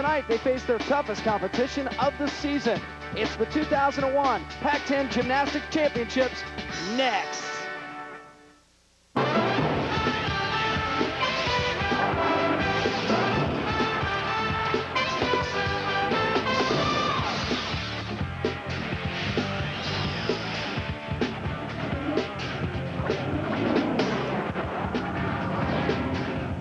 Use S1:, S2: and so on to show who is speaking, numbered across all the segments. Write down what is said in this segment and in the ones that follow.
S1: tonight, they face their toughest competition of the season. It's the 2001 Pac-10 Gymnastics Championships next.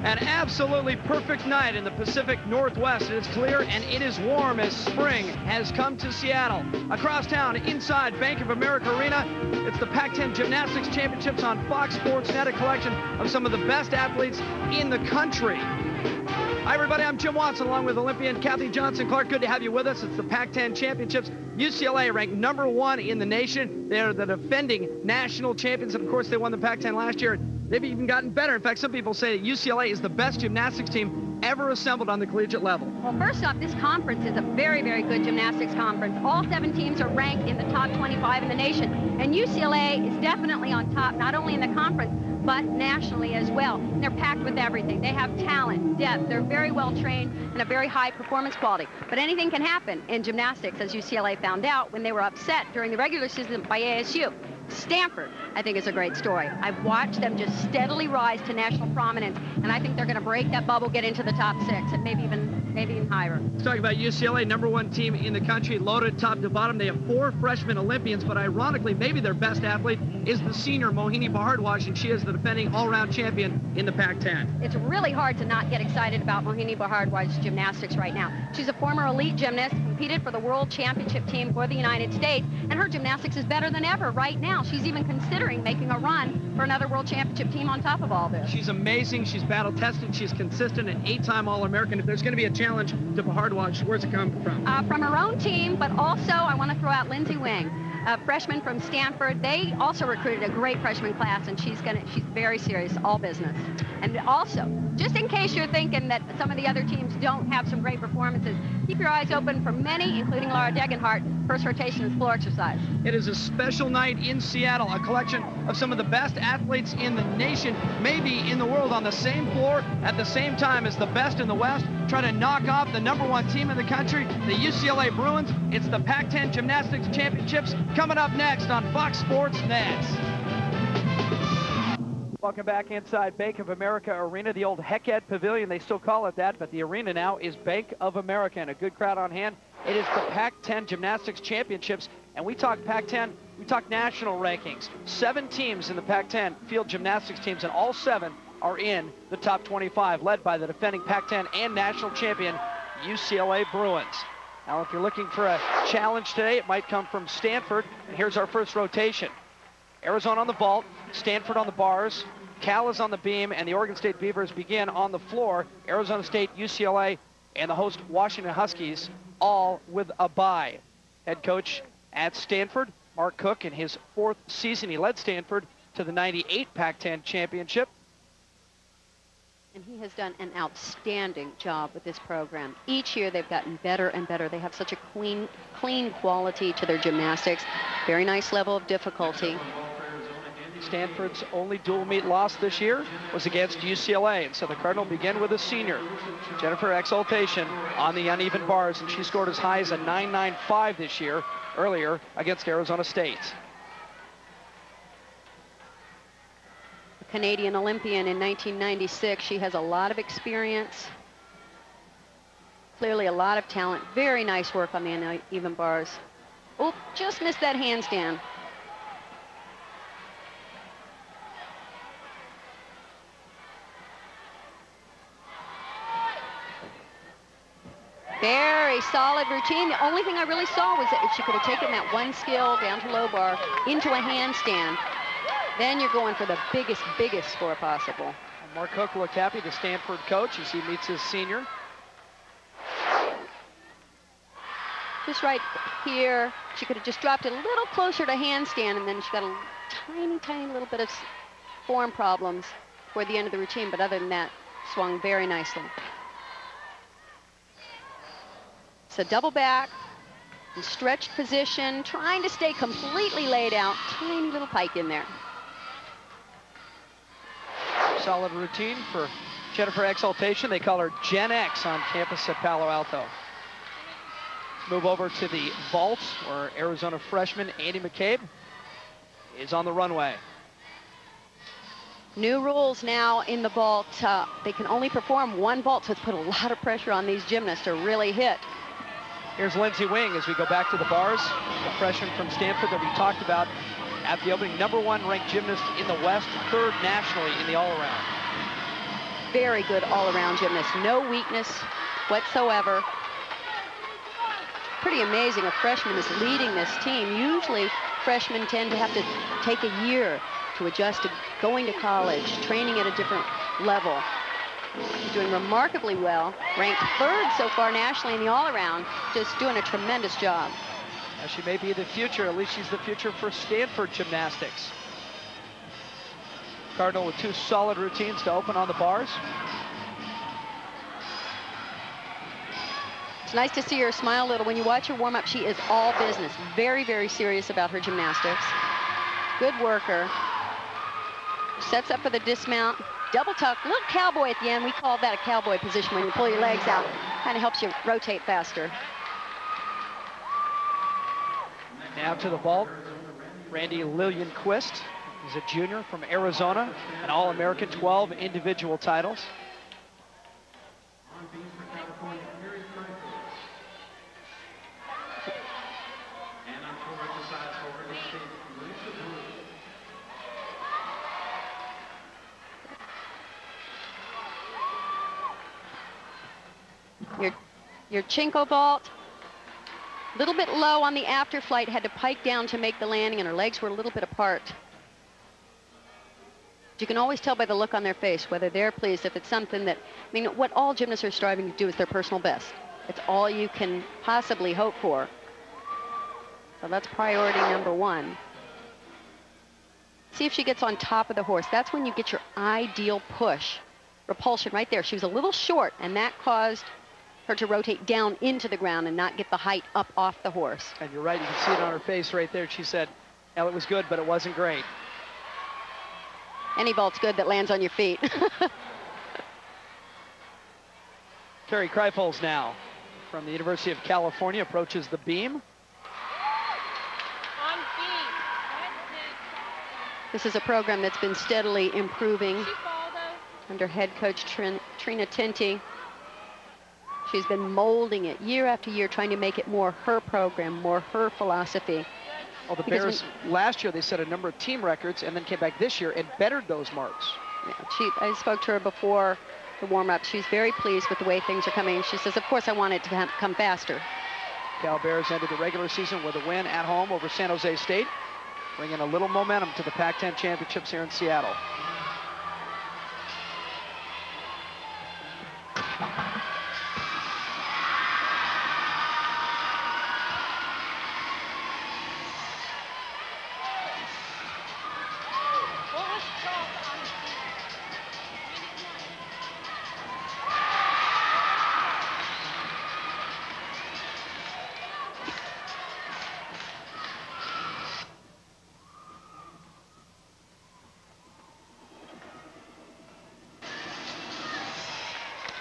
S2: An absolutely perfect night in the Pacific Northwest. It is clear and it is warm as spring has come to Seattle. Across town, inside Bank of America Arena, it's the Pac-10 Gymnastics Championships on Fox Sports Net, a collection of some of the best athletes in the country. Hi, everybody. I'm Jim Watson, along with Olympian Kathy Johnson-Clark. Good to have you with us. It's the Pac-10 Championships. UCLA ranked #1 in the nation. They're the defending national champions, and of course, they won the Pac-10 last year. They've even gotten better. In fact, some people say that UCLA is the best gymnastics team ever assembled on the collegiate level.
S3: Well, first off, this conference is a very, very good gymnastics conference. All 7 teams are ranked in the top 25 in the nation. And UCLA is definitely on top, not only in the conference, but nationally as well. And they're packed with everything. They have talent, depth. They're very well trained and a very high performance quality. But anything can happen in gymnastics, as UCLA found out when they were upset during the regular season by ASU. Stanford, I think, is a great story. I've watched them just steadily rise to national prominence, and I think they're going to break that bubble, get into the top 6, and maybe even higher.
S2: Let's talk about UCLA, #1 team in the country, loaded top to bottom. They have 4 freshman Olympians, but ironically, maybe their best athlete is the senior Mohini Bhardwaj, and she is the defending all-around champion in the Pac-10.
S3: It's really hard to not get excited about Mohini Bhardwaj's gymnastics right now. She's a former elite gymnast, competed for the World Championship team for the United States, and her gymnastics is better than ever right now. She's even considering making a run for another World Championship team on top of all this.
S2: She's amazing. She's battle-tested. She's consistent, an 8-time All-American. If there's going to be a challenge to Bhardwaj, where's it come from?
S3: From her own team, but also I want to throw out Lindsay a freshman from Stanford. They also recruited a great freshman class, and she's very serious, all business. And also, just in case you're thinking that some of the other teams don't have some great performances, keep your eyes open for many, including Laura Degenhardt. First rotation is floor exercise.
S2: It is a special night in Seattle, a collection of some of the best athletes in the nation, maybe in the world, on the same floor at the same time as the best in the West, trying to knock off the #1 team in the country, the UCLA Bruins. It's the Pac-10 Gymnastics Championships coming up next on Fox Sports Net.
S1: Welcome back inside Bank of America Arena, the old Heckhead Pavilion. They still call it that, but the arena now is Bank of America, and a good crowd on hand. It is the Pac-10 Gymnastics Championships, and we talk Pac-10, we talk national rankings. 7 teams in the Pac-10 field gymnastics teams, and all 7 are in the top 25, led by the defending Pac-10 and national champion UCLA Bruins. Now, if you're looking for a challenge today, it might come from Stanford, and here's our first rotation. Arizona on the vault, Stanford on the bars, Cal is on the beam, and the Oregon State Beavers begin on the floor. Arizona State, UCLA, and the host Washington Huskies all with a bye. Head coach at Stanford, Mark Cook, in his 4th season. He led Stanford to the '98 Pac-10 championship.
S3: And he has done an outstanding job with this program. Each year they've gotten better and better. They have such a clean quality to their gymnastics. Very nice level of difficulty.
S2: Stanford's only dual meet loss this year was against UCLA, and so the Cardinal began with a senior, Jennifer Exaltacion, on the uneven bars, and she scored as high as a 9.95 this year, earlier against Arizona State.
S3: A Canadian Olympian in 1996. She has a lot of experience, clearly a lot of talent. Very nice work on the uneven bars. Oh, just missed that handstand. Very solid routine. The only thing I really saw was that if she could have taken that one skill down to low bar into a handstand, then you're going for the biggest score possible.
S2: And Mark Cook looked happy, the Stanford coach, as he meets his senior.
S3: Just right here, she could have just dropped it a little closer to handstand, and then she got a tiny little bit of form problems toward the end of the routine, but other than that, swung very nicely. So double back, in stretched position, trying to stay completely laid out. Tiny little pike in there.
S2: Solid routine for
S1: Jennifer Exaltacion, they call her Gen X on campus at Palo Alto. Move over to the vault, where Arizona freshman Andi McCabe is on the runway.
S3: New rules now in the vault. They can only perform one vault, so it's put a lot of pressure on these gymnasts to really hit.
S1: Here's Lindsay Wing as we go back to the bars. The freshman from Stanford that we talked about at the opening. #1 ranked gymnast in the West, 3rd nationally in the all-around.
S3: Very good all-around gymnast. No weakness whatsoever. Pretty amazing. A freshman is leading this team. Usually freshmen tend to have to take a year to adjust to going to college, training at a different level. She's doing remarkably well, ranked 3rd so far nationally in the all-around, just doing a tremendous job.
S1: Now she may be the future, at least she's the future for Stanford gymnastics. Cardinal with 2 solid routines to open on the bars.
S3: It's nice to see her smile a little. When you watch her warm up, she is all business. Very, very serious about her gymnastics. Good worker. Sets up for the dismount. Double tuck, little cowboy at the end. We call that a cowboy position when you pull your legs out. Kind of helps you rotate faster.
S1: Now to the vault, Randi Lijenquist is a junior from Arizona, an All-American, 12 individual titles.
S3: Your Chinko vault, a little bit low on the after flight, had to pike down to make the landing, and her legs were a little bit apart. You can always tell by the look on their face whether they're pleased, if it's something that, I mean, what all gymnasts are striving to do is their personal best. It's all you can possibly hope for. So that's priority #1. See if she gets on top of the horse. That's when you get your ideal push. Repulsion right there. She was a little short, and that caused her to rotate down into the ground and not get the height up off the horse.
S1: And you're right, you can see it on her face right there. She said, "Well, it was good, but it wasn't great."
S3: Any vault's good that lands on your feet.
S1: Carrie Kreifels now from the University of California approaches the beam.
S3: This is a program that's been steadily improving under head coach Trina Tinti. She's been molding it year after year, trying to make it more her program, more her philosophy.
S1: Well, the Bears last year, they set a number of team records and then came back this year and bettered those marks.
S3: Yeah, I spoke to her before the warm-up. She's very pleased with the way things are coming. She says, of course, I want it to come faster.
S1: Cal Bears ended the regular season with a win at home over San Jose State, bringing a little momentum to the Pac-10 championships here in Seattle.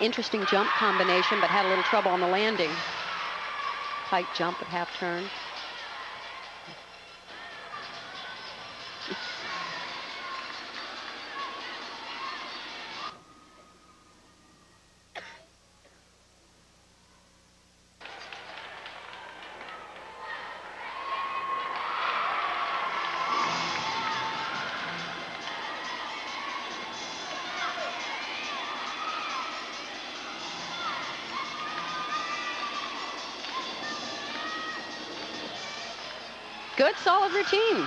S3: Interesting jump combination, but had a little trouble on the landing. Tight jump at half turn. Good, solid routine.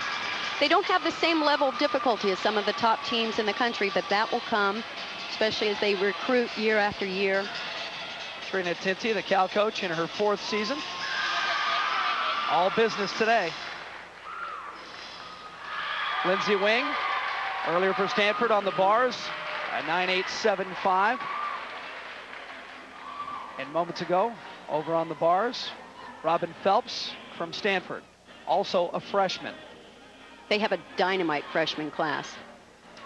S3: They don't have the same level of difficulty as some of the top teams in the country, but that will come, especially as they recruit year after year.
S1: Trina Tinti, the Cal coach, in her 4th season. All business today. Lindsay Wing, earlier for Stanford on the bars, a 9.875. And moments ago, over on the bars, Robin Phelps from Stanford, also a freshman.
S3: They have a dynamite freshman class,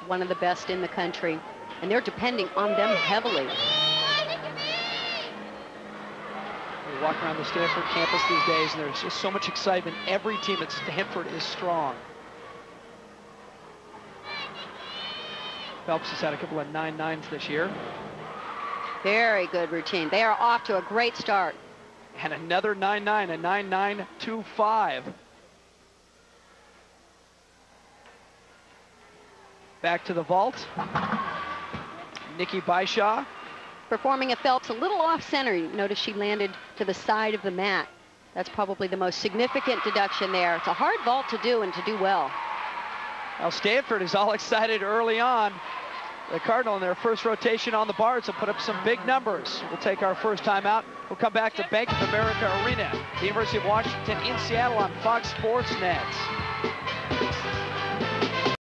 S3: one of the best in the country.
S4: and they're depending on them heavily.
S1: You walk around the Stanford campus these days, and there's just so much excitement. Every team at Stanford is strong. Phelps has had a couple of 9.9s this year.
S4: Very good routine. They are off to a great start.
S1: And another 9.9, a 9.925. Back to the vault. Nikki Beyschau.
S4: Performing a Phelps a little off-center. You notice she landed to the side of the mat. That's probably the most significant deduction there. It's a hard vault to do and to do well.
S1: Well, Stanford is all excited early on. The Cardinal in their first rotation on the bars have put up some big numbers. We'll take our first time out. We'll come back to Bank of America Arena, the University of Washington in Seattle on Fox Sports Net.